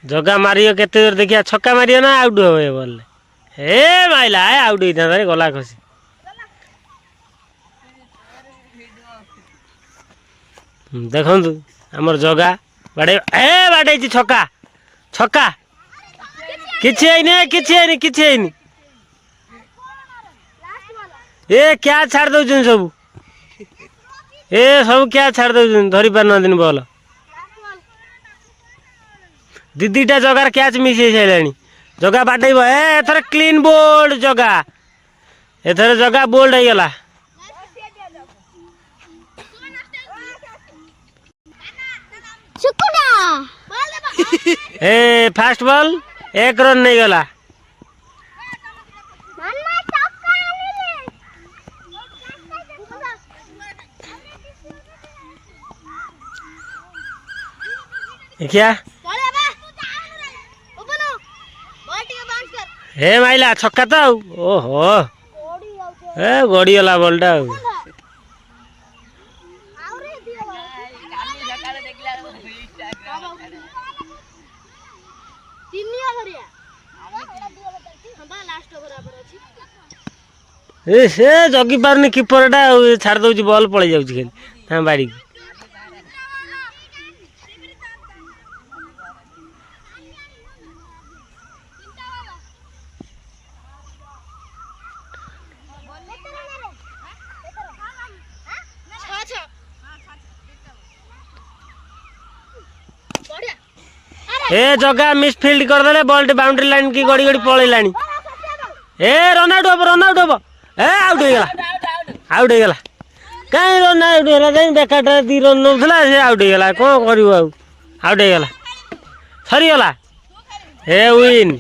जगा मारियो केते जोर देखिया छक्का मारियो ना आउट हो बोल हे माइला है आउट होता रे गला खसी देखु आमर जगा बाड़े ए बाड़े छक्का छक्का किछि आइने किछि आइने किछि आइने ए क्या छाड़ दउछन सब ए सब क्या छाड़ दउछन धरि पार न दिन बॉल दीदीटा जगार कैच मिस हो सारे जगा बाटेब एथर क्लीन बोल्ड जगा एथर जगा बोल्ड हो गला ए फास्ट बॉल 1 रन नहीं गला क्या हे माइला छक्का तो ओहो ए गड़ी गला बॉलटा ए से जगी पारनी कीपरटा छाड़ दउची बॉल पळै जाउची खेल हां बाड़ी ए जगह मिस फील्ड कर देले बॉल बाउंड्री लाइन की गड़ी गड़ी पळैलानी ए रन आउट हो ए आउट हो गला कहीं रन आउट होला जाई बेकार 2 रन नउथला से आउट हो गला कोन करियो आउट हो गला सरी गला ए विन